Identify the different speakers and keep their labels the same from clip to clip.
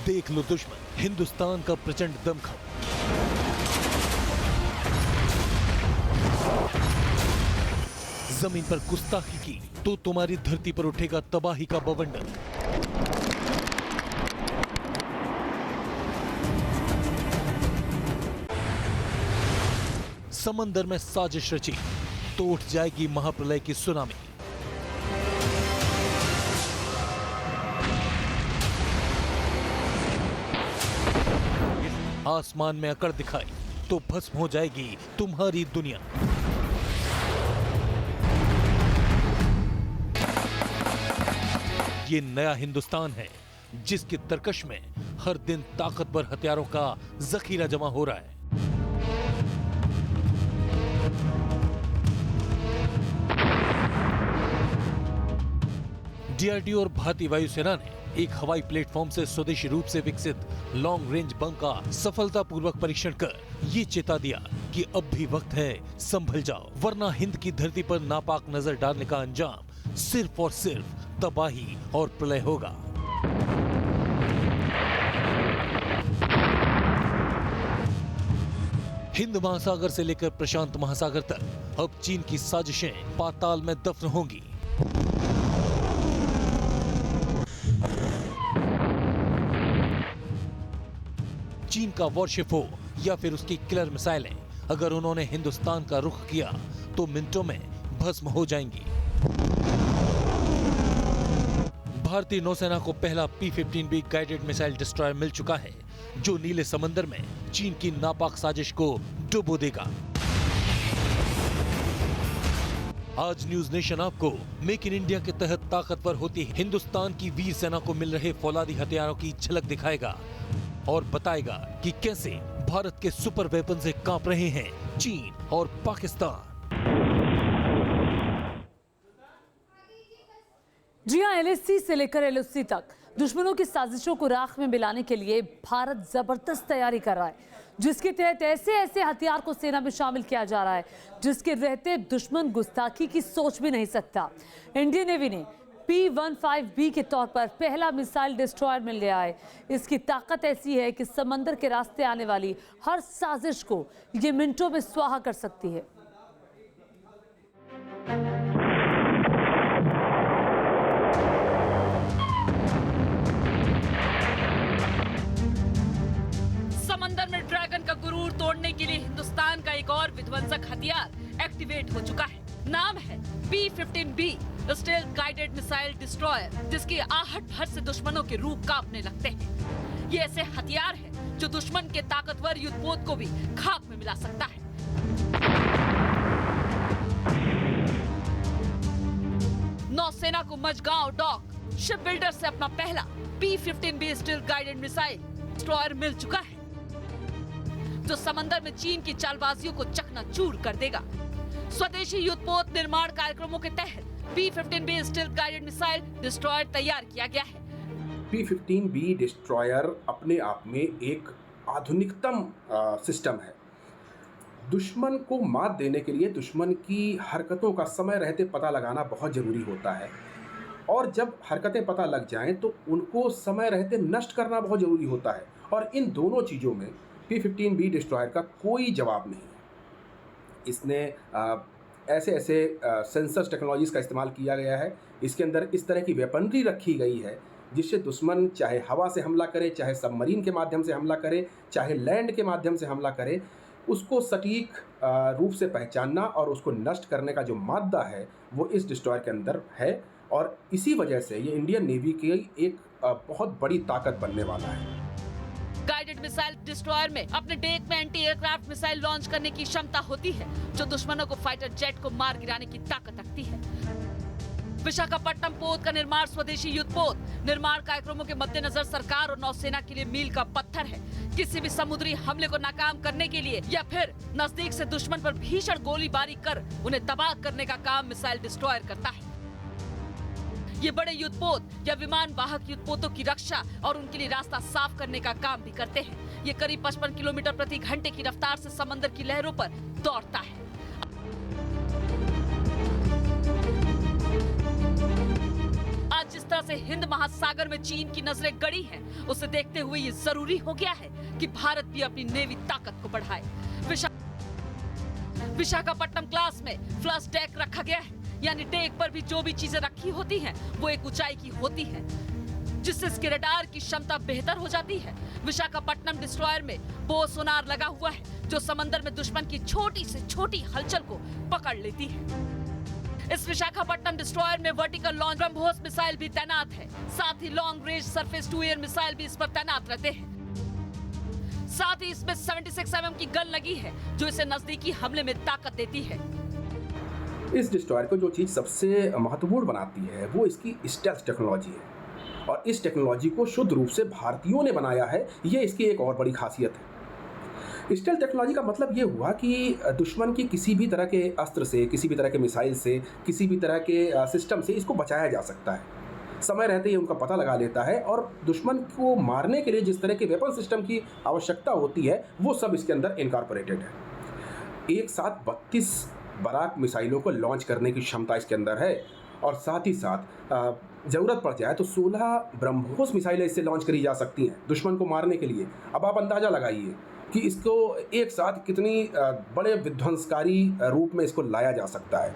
Speaker 1: देख लो दुश्मन, हिंदुस्तान का प्रचंड दमखम। जमीन पर गुस्ताखी की तो तुम्हारी धरती पर उठेगा तबाही का बवंडर। समंदर में साजिश रची तो उठ जाएगी महाप्रलय की सुनामी। आसमान में अकड़ दिखाई तो भस्म हो जाएगी तुम्हारी दुनिया। ये नया हिंदुस्तान है जिसकी तरकश में हर दिन ताकतवर हथियारों का जखीरा जमा हो रहा है। डीआरडीओ और भारतीय वायुसेना ने एक हवाई प्लेटफॉर्म से स्वदेशी रूप से विकसित लॉन्ग रेंज बम का सफलतापूर्वक परीक्षण कर ये चेता दिया कि अब भी वक्त है संभल जाओ, वरना हिंद की धरती पर नापाक नजर डालने का अंजाम सिर्फ और सिर्फ तबाही और प्रलय होगा। हिंद महासागर से लेकर प्रशांत महासागर तक अब चीन की साजिशें पाताल में दफन होंगी। चीन का वॉरशिप हो या फिर उसकी किलर मिसाइलें, अगर उन्होंने हिंदुस्तान का रुख किया तो मिनटों में भस्म हो जाएंगी। भारतीय नौसेना को पहला P-15B गाइडेड मिसाइल डिस्ट्रॉयर मिल चुका है जो नीले समंदर में चीन की नापाक साजिश को डुबो देगा। आज न्यूज नेशन आपको मेक इन इंडिया के तहत ताकतवर होती हिंदुस्तान की वीर सेना को मिल रहे फौलादी हथियारों की झलक दिखाएगा और बताएगा कि कैसे भारत के सुपर वेपन से कांप रहे हैं चीन और पाकिस्तान।
Speaker 2: जी हां, LAC से लेकर LOC तक दुश्मनों की साजिशों को राख में मिलाने के लिए भारत जबरदस्त तैयारी कर रहा है, जिसके तहत ऐसे ऐसे हथियार को सेना में शामिल किया जा रहा है जिसके रहते दुश्मन गुस्ताखी की सोच भी नहीं सकता। इंडियन नेवी ने P-15B के तौर पर पहला मिसाइल डिस्ट्रॉयर मिल गया है। इसकी ताकत ऐसी है कि समंदर के रास्ते आने वाली हर साजिश को ये मिनटों में स्वाहा कर सकती है।
Speaker 3: समंदर में ड्रैगन का गुरूर तोड़ने के लिए हिंदुस्तान का एक और विध्वंसक हथियार एक्टिवेट हो चुका है। नाम है P-15B stealth guided missile destroyer, जिसकी आहट भर से दुश्मनों के रूह कांपने लगते हैं। ये ऐसे हथियार है जो दुश्मन के ताकतवर युद्धपोत को भी खाक में मिला सकता है। नौसेना को मझगांव डॉक शिप बिल्डर से अपना पहला P-15B stealth guided missile destroyer मिल चुका है जो समंदर में चीन की चालबाजियों को चकनाचूर कर देगा। स्वदेशी युद्धपोत निर्माण कार्यक्रमों के तहत P-15B stealth guided missile destroyer तैयार किया गया है।
Speaker 4: P-15B डिस्ट्रॉयर अपने आप में एक आधुनिकतम सिस्टम है। दुश्मन को मात देने के लिए दुश्मन की हरकतों का समय रहते पता लगाना बहुत ज़रूरी होता है, और जब हरकतें पता लग जाएं तो उनको समय रहते नष्ट करना बहुत ज़रूरी होता है। और इन दोनों चीज़ों में P-15B डिस्ट्रॉयर का कोई जवाब नहीं है। इसने ऐसे ऐसे सेंसर्स टेक्नोलॉजीज़ का इस्तेमाल किया गया है। इसके अंदर इस तरह की वेपनरी रखी गई है जिससे दुश्मन चाहे हवा से हमला करे, चाहे सबमरीन के माध्यम से हमला करे, चाहे लैंड के माध्यम से हमला करे, उसको सटीक रूप से पहचानना और उसको नष्ट करने का जो मादा है वो इस डिस्ट्रॉयर के अंदर है। और इसी वजह से ये इंडियन नेवी की एक बहुत बड़ी ताकत बनने वाला है।
Speaker 3: गाइडेड मिसाइल डिस्ट्रॉयर में अपने डेक में एंटी एयरक्राफ्ट मिसाइल लॉन्च करने की क्षमता होती है जो दुश्मनों को फाइटर जेट को मार गिराने की ताकत रखती है। विशाखापट्टनम पोत का निर्माण स्वदेशी युद्धपोत निर्माण कार्यक्रमों के मद्देनजर सरकार और नौसेना के लिए मील का पत्थर है। किसी भी समुद्री हमले को नाकाम करने के लिए या फिर नजदीक से दुश्मन पर भीषण गोलीबारी कर उन्हें तबाह करने का काम मिसाइल डिस्ट्रॉयर करता है। ये बड़े युद्धपोत या विमान वाहक युद्धपोतों की रक्षा और उनके लिए रास्ता साफ करने का काम भी करते हैं। ये करीब 55 किलोमीटर प्रति घंटे की रफ्तार से समंदर की लहरों पर दौड़ता है। आज जिस तरह से हिंद महासागर में चीन की नजरें गड़ी हैं, उसे देखते हुए ये जरूरी हो गया है कि भारत भी अपनी नेवी ताकत को बढ़ाए। विशाखापट्टनम क्लास में फ्लश डेक रखा गया है, यानी डेक पर भी जो भी चीजें रखी होती हैं, वो एक ऊंचाई की होती है, जिससे इसके रडार की क्षमता बेहतर हो जाती है। विशाखापट्टनम डिस्ट्रॉयर में बो सोनार लगा हुआ है, जो समंदर में दुश्मन की छोटी से छोटी हलचल को पकड़ लेती है। इस विशाखापट्टनम डिस्ट्रॉयर में वर्टिकल लॉन्च ब्रह्मोस मिसाइल भी तैनात है। साथ ही long range surface to air missile भी इस पर तैनात रहते हैं। साथ ही इसमें 76 mm की गन लगी है, जो इसे नजदीकी हमले में ताकत देती है।
Speaker 4: इस डिस्ट्रॉयर को जो चीज़ सबसे महत्वपूर्ण बनाती है वो इसकी स्टेल्थ टेक्नोलॉजी है, और इस टेक्नोलॉजी को शुद्ध रूप से भारतीयों ने बनाया है। ये इसकी एक और बड़ी खासियत है। स्टेल्थ टेक्नोलॉजी का मतलब ये हुआ कि दुश्मन की किसी भी तरह के अस्त्र से, किसी भी तरह के मिसाइल से, किसी भी तरह के सिस्टम से इसको बचाया जा सकता है। समय रहते ही उनका पता लगा लेता है, और दुश्मन को मारने के लिए जिस तरह के वेपन सिस्टम की आवश्यकता होती है वो सब इसके अंदर इनकॉर्पोरेटेड है। एक साथ 32 बराक मिसाइलों को लॉन्च करने की क्षमता इसके अंदर है, और साथ ही साथ ज़रूरत पड़ जाए तो 16 ब्रह्मोस मिसाइलें इससे लॉन्च करी जा सकती हैं दुश्मन को मारने के लिए। अब आप अंदाज़ा लगाइए कि इसको एक साथ कितनी बड़े विध्वंसकारी रूप में इसको लाया जा सकता है।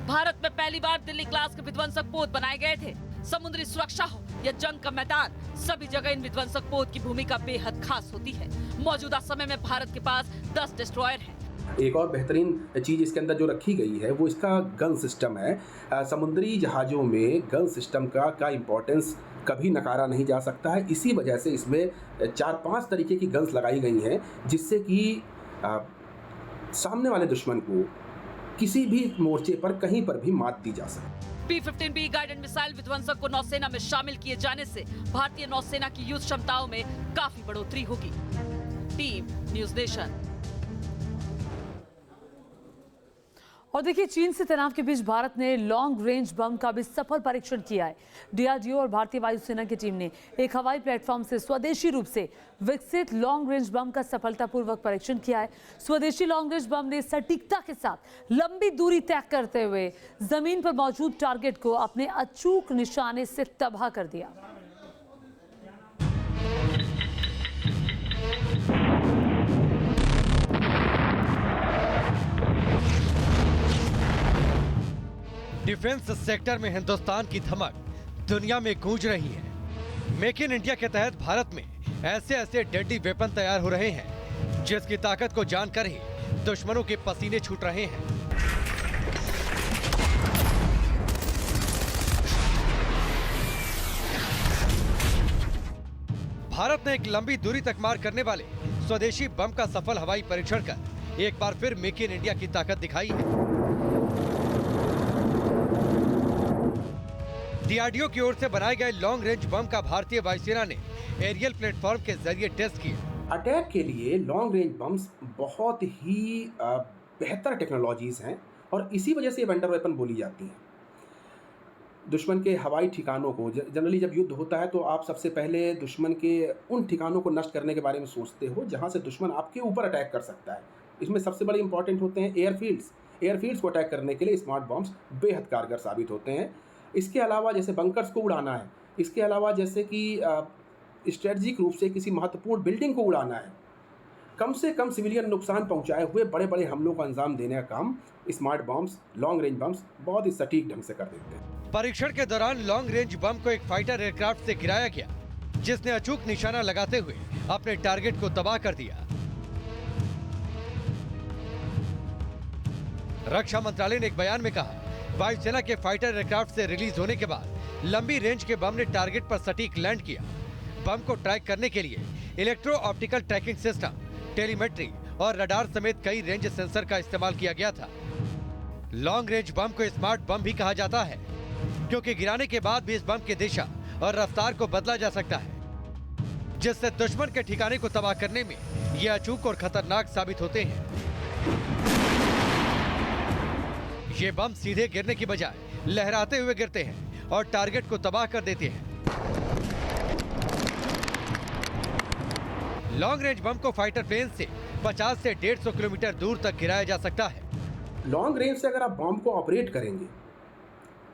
Speaker 3: भारत में पहली बार दिल्ली क्लास के विध्वंसक पोत बनाए गए थे। समुद्री सुरक्षा हो या जंग का मैदान, सभी जगह इन विध्वंसक पोत की भूमिका बेहद खास होती है। मौजूदा समय में भारत के पास 10 डिस्ट्रॉयर हैं।
Speaker 4: एक और बेहतरीन चीज़ इसके अंदर जो रखी गई है वो इसका गन सिस्टम है। समुद्री जहाज़ों में गन सिस्टम का इम्पोर्टेंस कभी नकारा नहीं जा सकता है। इसी वजह से इसमें 4-5 तरीके की गन्स लगाई गई हैं, जिससे कि सामने वाले दुश्मन को किसी भी मोर्चे पर कहीं पर भी मात दी जा सके।
Speaker 3: P-15B गाइडेड मिसाइल विध्वंसक को नौसेना में शामिल किए जाने से भारतीय नौसेना की युद्ध क्षमताओं में काफी बढ़ोतरी होगी। Team news nation.
Speaker 2: और देखिए, चीन से तनाव के बीच भारत ने लॉन्ग रेंज बम का भी सफल परीक्षण किया है। डीआरडीओ और भारतीय वायुसेना की टीम ने एक हवाई प्लेटफॉर्म से स्वदेशी रूप से विकसित लॉन्ग रेंज बम का सफलतापूर्वक परीक्षण किया है। स्वदेशी लॉन्ग रेंज बम ने सटीकता के साथ लंबी दूरी तय करते हुए जमीन पर मौजूद टारगेट को अपने अचूक निशाने से तबाह कर दिया।
Speaker 5: डिफेंस सेक्टर में हिंदुस्तान की धमक दुनिया में गूंज रही है। मेक इन इंडिया के तहत भारत में ऐसे डेडली वेपन तैयार हो रहे हैं, जिसकी ताकत को जानकर ही दुश्मनों के पसीने छूट रहे हैं। भारत ने एक लंबी दूरी तक मार करने वाले स्वदेशी बम का सफल हवाई परीक्षण कर एक बार फिर मेक इन इंडिया की ताकत दिखाई है। डीआरडीओ की ओर से बनाए गए लॉन्ग रेंज बम का भारतीय वायुसेना ने एरियल प्लेटफॉर्म के जरिए टेस्ट किया।
Speaker 4: अटैक के लिए लॉन्ग रेंज बम्स बहुत ही बेहतर टेक्नोलॉजीज़ हैं, और इसी वजह से ये वंडर वेपन बोली जाती हैं। दुश्मन के हवाई ठिकानों को, जनरली जब युद्ध होता है तो आप सबसे पहले दुश्मन के उन ठिकानों को नष्ट करने के बारे में सोचते हो जहाँ से दुश्मन आपके ऊपर अटैक कर सकता है। इसमें सबसे बड़े इंपॉर्टेंट होते हैं एयरफील्ड्स। एयरफील्ड्स को अटैक करने के लिए स्मार्ट बम्स बेहद कारगर साबित होते हैं। इसके अलावा जैसे बंकर्स को उड़ाना है, इसके अलावा जैसे कि स्ट्रेटजिक रूप से किसी महत्वपूर्ण बिल्डिंग को उड़ाना है, कम से कम सिविलियन नुकसान पहुंचाए हुए बड़े बड़े हमलों को अंजाम देने का काम smart bombs, long range bombs बहुत ही सटीक ढंग से कर देते हैं।
Speaker 5: परीक्षण के दौरान लॉन्ग रेंज बम को एक फाइटर एयरक्राफ्ट से गिराया गया, जिसने अचूक निशाना लगाते हुए अपने टारगेट को तबाह कर दिया। रक्षा मंत्रालय ने एक बयान में कहा, वायुसेना के फाइटर एयरक्राफ्ट से रिलीज होने के बाद लंबी रेंज के बम ने टारगेट पर सटीक लैंड किया। बम को ट्रैक करने के लिए electro optical tracking system, telemetry और रडार समेत कई रेंज सेंसर का इस्तेमाल किया गया था। लॉन्ग रेंज बम को स्मार्ट बम भी कहा जाता है, क्योंकि गिराने के बाद भी इस बम की दिशा और रफ्तार को बदला जा सकता है, जिससे दुश्मन के ठिकाने को तबाह करने में ये अचूक और खतरनाक साबित होते हैं। ये बम सीधे गिरने की बजाय लहराते हुए गिरते हैं और टारगेट को तबाह कर देते हैं। लॉन्ग रेंज बम को फाइटर प्लेन से 50 से 150 किलोमीटर दूर तक गिराया जा सकता है।
Speaker 4: लॉन्ग रेंज से अगर आप बम को ऑपरेट करेंगे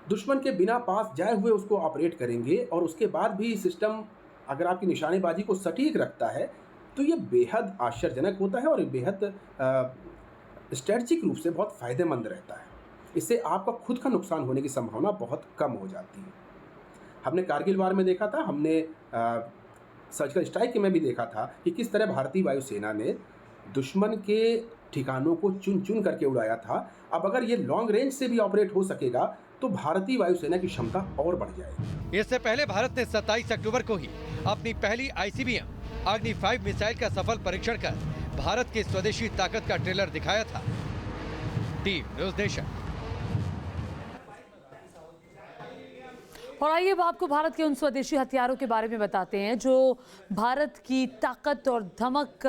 Speaker 4: दुश्मन के बिना पास जाए हुए उसको ऑपरेट करेंगे और उसके बाद भी सिस्टम अगर आपकी निशानेबाजी को सटीक रखता है तो ये बेहद आश्चर्यजनक होता है और ये बेहद स्ट्रेटजिक रूप से बहुत फ़ायदेमंद रहता है। इससे आपका खुद का नुकसान होने की संभावना बहुत कम हो जाती है। हमने कारगिल वार में देखा था, हमने सर्जिकल स्ट्राइक में भी देखा था कि किस तरह भारतीय वायुसेना ने दुश्मन के ठिकानों को चुन चुन करके उड़ाया था। अब अगर ये लॉन्ग रेंज से भी ऑपरेट हो सकेगा तो भारतीय वायुसेना की क्षमता और बढ़ जाएगी।
Speaker 5: इससे पहले भारत ने 27 अक्टूबर को ही अपनी पहली ICBM अग्नि 5 मिसाइल का सफल परीक्षण कर भारत की स्वदेशी ताकत का ट्रेलर दिखाया था। Team news nation.
Speaker 2: और आइए अब आपको भारत के उन स्वदेशी हथियारों के बारे में बताते हैं जो भारत की ताकत और धमक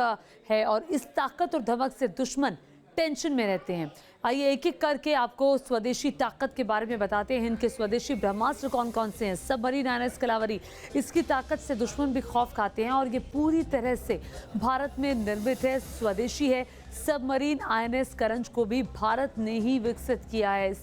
Speaker 2: है, और इस ताकत और धमक से दुश्मन टेंशन में रहते हैं। आइए एक एक करके आपको स्वदेशी ताकत के बारे में बताते हैं। इनके स्वदेशी ब्रह्मास्त्र कौन कौन से हैं। सबमरीन INS कलावरी, इसकी ताकत से दुश्मन भी खौफ खाते हैं और ये पूरी तरह से भारत में निर्मित है, स्वदेशी है। सबमरीन INS करंज को भी भारत ने ही विकसित किया है,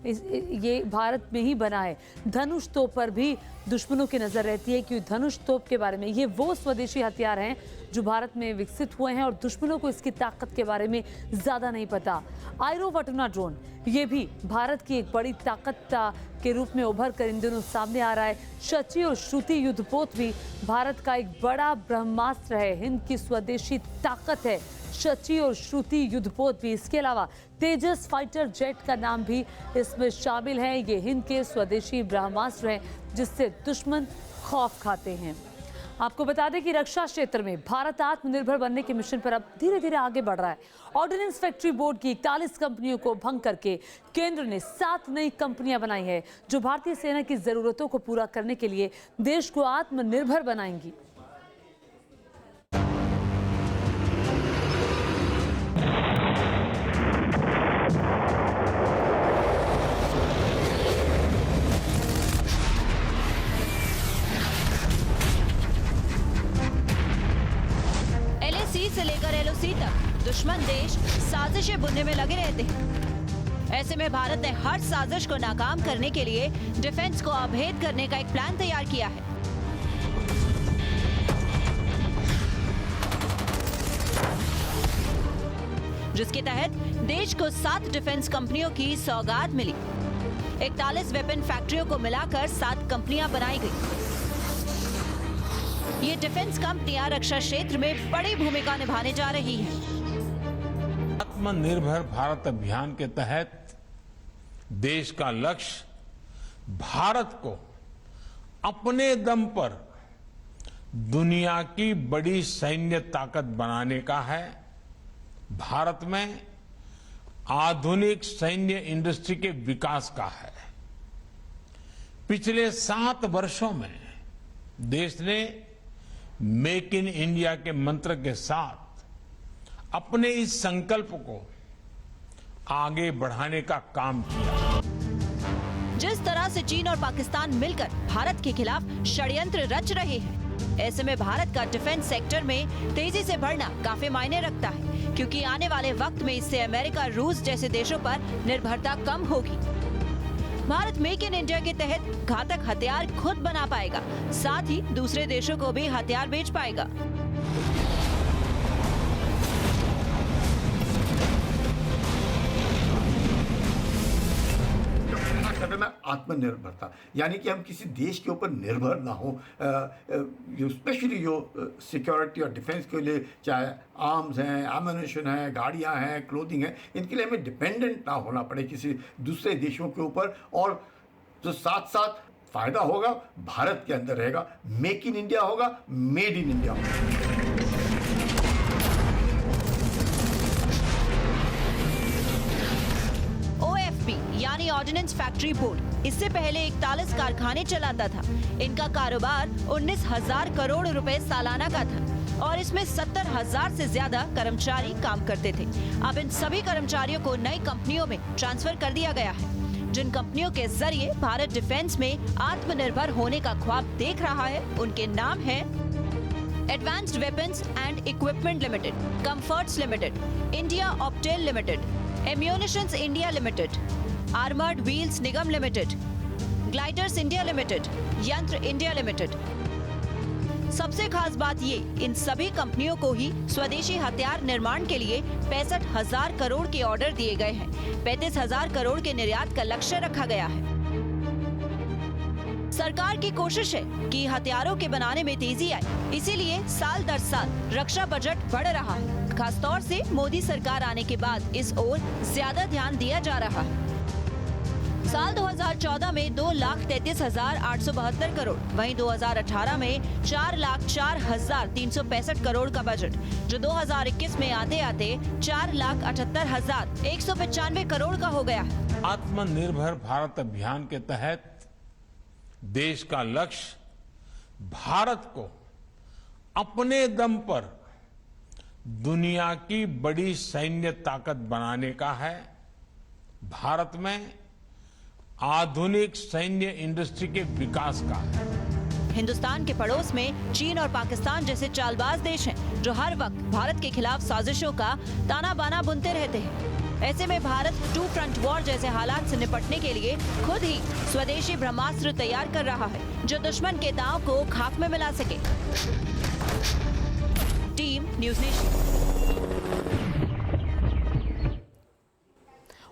Speaker 2: ये भारत में ही बना है। धनुष तोप पर भी दुश्मनों की नजर रहती है कि धनुष तोप के बारे में, ये वो स्वदेशी हथियार हैं जो भारत में विकसित हुए हैं और दुश्मनों को इसकी ताकत के बारे में ज्यादा नहीं पता। आयरो वटुना ड्रोन, ये भी भारत की एक बड़ी ताकत के रूप में उभर कर इन दिनों सामने आ रहा है। शची और श्रुति युद्धपोत भी भारत का एक बड़ा ब्रह्मास्त्र है, हिंद की स्वदेशी ताकत है शची और श्रुति युद्धपोत भी। इसके अलावा तेजस फाइटर जेट का नाम भी इसमें शामिल है। ये हिंद के स्वदेशी ब्रह्मास्त्र हैं जिससे दुश्मन खौफ खाते हैं। आपको बता दें कि रक्षा क्षेत्र में भारत आत्मनिर्भर बनने के मिशन पर अब धीरे धीरे आगे बढ़ रहा है। ऑर्डिनेंस फैक्ट्री बोर्ड की 41 कंपनियों को भंग करके केंद्र ने 7 नई कंपनियां बनाई है जो भारतीय सेना की जरूरतों को पूरा करने के लिए देश को आत्मनिर्भर बनाएंगी।
Speaker 6: से लेकर LOC तक दुश्मन देश साजिशें बुनने में लगे रहते हैं। ऐसे में भारत ने हर साजिश को नाकाम करने के लिए डिफेंस को अभेद करने का एक प्लान तैयार किया है। जिसके तहत देश को 7 डिफेंस कंपनियों की सौगात मिली। 41 वेपन फैक्ट्रियों को मिलाकर 7 कंपनियां बनाई गई। ये डिफेंस कंपनियां रक्षा क्षेत्र में बड़ी भूमिका निभाने जा रही हैं।
Speaker 7: आत्मनिर्भर भारत अभियान के तहत देश का लक्ष्य भारत को अपने दम पर दुनिया की बड़ी सैन्य ताकत बनाने का है। भारत में आधुनिक सैन्य इंडस्ट्री के विकास का है। पिछले 7 वर्षों में देश ने मेक इन इंडिया के मंत्र के साथ अपने इस संकल्प को आगे बढ़ाने का काम किया।
Speaker 6: जिस तरह से चीन और पाकिस्तान मिलकर भारत के खिलाफ षड्यंत्र रच रहे हैं, ऐसे में भारत का डिफेंस सेक्टर में तेजी से बढ़ना काफी मायने रखता है, क्योंकि आने वाले वक्त में इससे अमेरिका, रूस जैसे देशों पर निर्भरता कम होगी। भारत मेक इन इंडिया के तहत घातक हथियार खुद बना पाएगा, साथ ही दूसरे देशों को भी हथियार बेच पाएगा।
Speaker 8: आत्मनिर्भरता यानी कि हम किसी देश के ऊपर निर्भर ना हो, स्पेशली जो सिक्योरिटी और डिफेंस के लिए, चाहे आर्म्स हैं, एम्यूनिशन है, गाड़ियां हैं, क्लोथिंग है, इनके लिए हमें डिपेंडेंट ना होना पड़े किसी दूसरे देशों के ऊपर। और जो साथ साथ फायदा होगा भारत के अंदर रहेगा, मेक इन इंडिया होगा, मेड इन इंडिया होगा।
Speaker 6: यानी ऑर्डिनेंस फैक्ट्री बोर्ड इससे पहले 41 कारखाने चलाता था। इनका कारोबार 19,000 करोड़ रुपए सालाना का था और इसमें 70,000 से ज्यादा कर्मचारी काम करते थे। अब इन सभी कर्मचारियों को नई कंपनियों में ट्रांसफर कर दिया गया है। जिन कंपनियों के जरिए भारत डिफेंस में आत्मनिर्भर होने का ख्वाब देख रहा है, उनके नाम है advanced weapons and equipment limited, comforts limited, India Optel limited, ammunitions India limited, armoured wheels Nigam limited, gliders India limited, यंत्र इंडिया लिमिटेड। सबसे खास बात ये, इन सभी कंपनियों को ही स्वदेशी हथियार निर्माण के लिए 65,000 करोड़ के ऑर्डर दिए गए हैं। 35,000 करोड़ के निर्यात का लक्ष्य रखा गया है। सरकार की कोशिश है कि हथियारों के बनाने में तेजी आए, इसीलिए साल दर साल रक्षा बजट बढ़ रहा है। खासतौर से मोदी सरकार आने के बाद इस ओर ज्यादा ध्यान दिया जा रहा है। साल 2014 में 2,33,872 करोड़, वहीं 2018 में 4,04,365 करोड़ का बजट, जो 2021 में आते आते 4,78,195 करोड़ का हो गया है।
Speaker 7: आत्मनिर्भर भारत अभियान के तहत देश का लक्ष्य भारत को अपने दम पर दुनिया की बड़ी सैन्य ताकत बनाने का है। भारत में आधुनिक सैन्य इंडस्ट्री के विकास का है।
Speaker 6: हिंदुस्तान के पड़ोस में चीन और पाकिस्तान जैसे चालबाज देश हैं, जो हर वक्त भारत के खिलाफ साजिशों का ताना बाना बुनते रहते हैं। ऐसे में भारत टू फ्रंट वॉर जैसे हालात से निपटने के लिए खुद ही स्वदेशी ब्रह्मास्त्र तैयार कर रहा है, जो दुश्मन के दांव को खाक में मिला सके। Team news nation.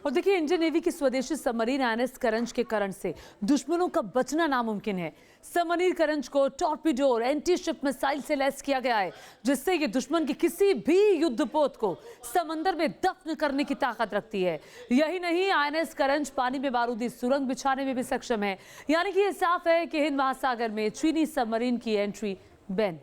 Speaker 2: और देखिए, इंडियन नेवी की स्वदेशी सबमरीन INS करंज के करंट से दुश्मनों का बचना नामुमकिन है। सबमरीन करंज को टॉर्पीडो और एंटी शिप मिसाइल से लैस किया गया है, जिससे ये दुश्मन के किसी भी युद्धपोत को समंदर में दफन करने की ताकत रखती है। यही नहीं, INS करंज पानी में बारूदी सुरंग बिछाने में भी सक्षम है। यानी कि ये साफ है कि हिंद महासागर में चीनी सबमरीन की एंट्री बैन।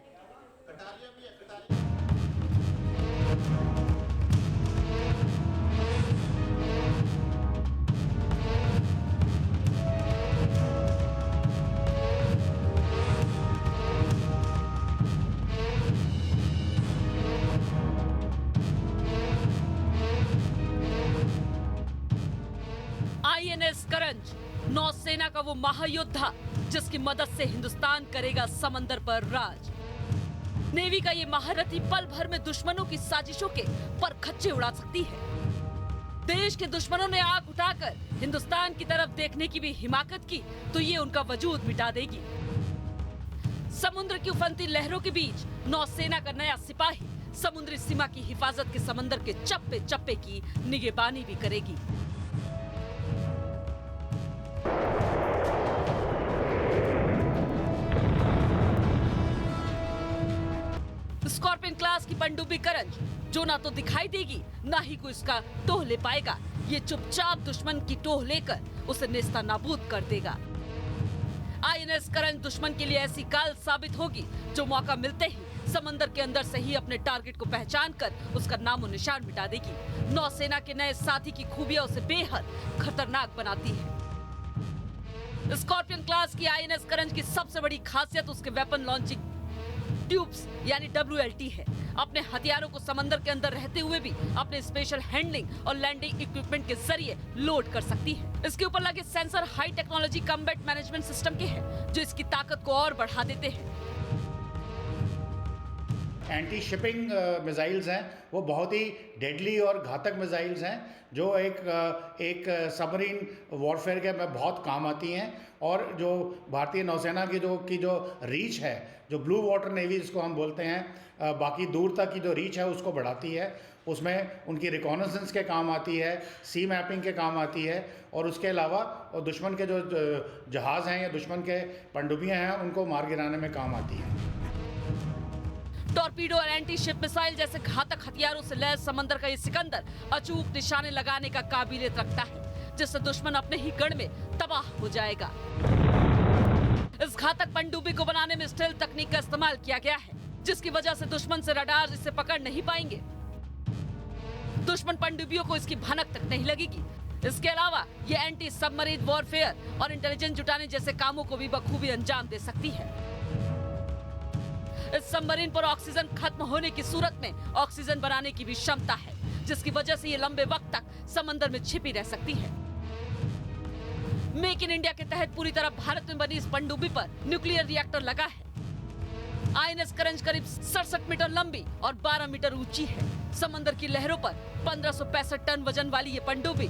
Speaker 3: INS करंज, नौसेना का वो महायोद्धा जिसकी मदद से हिंदुस्तान करेगा समंदर पर राज। नेवी का ये महारथी पल भर में दुश्मनों की साजिशों के परखच्चे उड़ा सकती है। देश के दुश्मनों ने आंख उठाकर हिंदुस्तान की तरफ देखने की भी हिमाकत की तो ये उनका वजूद मिटा देगी। समुद्र की उफनती लहरों के बीच नौसेना का नया सिपाही समुद्री सीमा की हिफाजत के समंदर के चप्पे चप्पे की निगहबानी भी करेगी। स्कॉर्पियन क्लास की पनडुब्बी करंज, जो ना तो दिखाई देगी ना ही कोई इसका टोह ले पाएगा, ये चुपचाप दुश्मन की टोह लेकर उसे नेस्ता नाबूद कर देगा। INS करंज दुश्मन के लिए ऐसी काल साबित होगी जो मौका मिलते ही समंदर के अंदर से ही अपने टारगेट को पहचान कर उसका नामो निशान मिटा देगी। नौसेना के नए साथी की खूबियां उसे बेहद खतरनाक बनाती है। स्कॉर्पियन क्लास की INS करंज की सबसे बड़ी खासियत उसके वेपन लॉन्चिंग ट्यूब्स यानी WLT है। अपने हथियारों को समंदर के अंदर रहते हुए भी अपने स्पेशल हैंडलिंग और लैंडिंग इक्विपमेंट के जरिए लोड कर सकती है। इसके ऊपर लगे sensor high technology combat management system के हैं, जो इसकी ताकत को और बढ़ा देते हैं।
Speaker 9: एंटी शिपिंग मिसाइल्स हैं, वो बहुत ही डेडली और घातक मिसाइल्स हैं, जो एक सबमरीन वॉरफेयर के में बहुत काम आती हैं। और जो भारतीय नौसेना की जो रीच है, जो ब्लू वाटर नेवी जिसको हम बोलते हैं, बाकी दूर तक की जो रीच है उसको बढ़ाती है। उसमें उनकी रिकॉनेसेंस के काम आती है, सी मैपिंग के काम आती है, और उसके अलावा और दुश्मन के जो जहाज़ हैं या दुश्मन के पनडुब्बियाँ हैं उनको मार गिराने में काम आती है।
Speaker 3: टॉर्पीडो और एंटी शिप मिसाइल जैसे घातक हथियारों से लैस समंदर का ये सिकंदर अचूक निशाने लगाने का काबिलियत रखता है, जिससे दुश्मन अपने ही गढ़ में तबाह हो जाएगा। इस घातक पनडुब्बी को बनाने में स्टेल्थ तकनीक का इस्तेमाल किया गया है, जिसकी वजह से दुश्मन से रडार इसे पकड़ नहीं पाएंगे। दुश्मन पनडुब्बियों को इसकी भनक तक नहीं लगेगी। इसके अलावा ये एंटी सबमरीन वॉरफेयर और इंटेलिजेंस जुटाने जैसे कामों को भी बखूबी अंजाम दे सकती है। इस सबमरीन पर ऑक्सीजन खत्म होने की सूरत में ऑक्सीजन बनाने की भी क्षमता है, जिसकी वजह से ये लंबे वक्त तक समंदर में छिपी रह सकती है। मेक इन इंडिया के तहत पूरी तरह भारत में बनी इस पनडुब्बी पर न्यूक्लियर रिएक्टर लगा है। INS करंज करीब 67 मीटर लंबी और 12 मीटर ऊंची है। समंदर की लहरों पर 1565 टन वजन वाली ये पनडुब्बी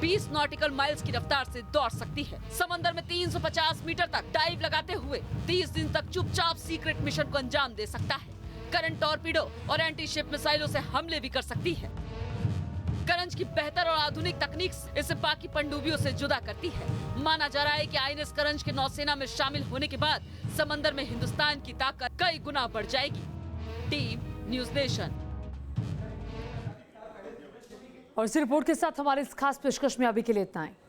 Speaker 3: 20 नॉटिकल माइल्स की रफ्तार से दौड़ सकती है। समंदर में 350 मीटर तक डाइव लगाते हुए 30 दिन तक चुपचाप सीक्रेट मिशन को अंजाम दे सकता है। करंट टॉर्पीडो और एंटी शिप मिसाइलों से हमले भी कर सकती है। करंज की बेहतर और आधुनिक तकनीक इसे बाकी पनडुब्बियों से जुदा करती है। माना जा रहा है कि आईएनएस करंज के नौसेना में शामिल होने के बाद समंदर में हिंदुस्तान की ताकत कई गुना बढ़ जाएगी। Team news nation.
Speaker 2: और इस रिपोर्ट के साथ हमारे इस खास पेशकश में अभी के लिए इतना है।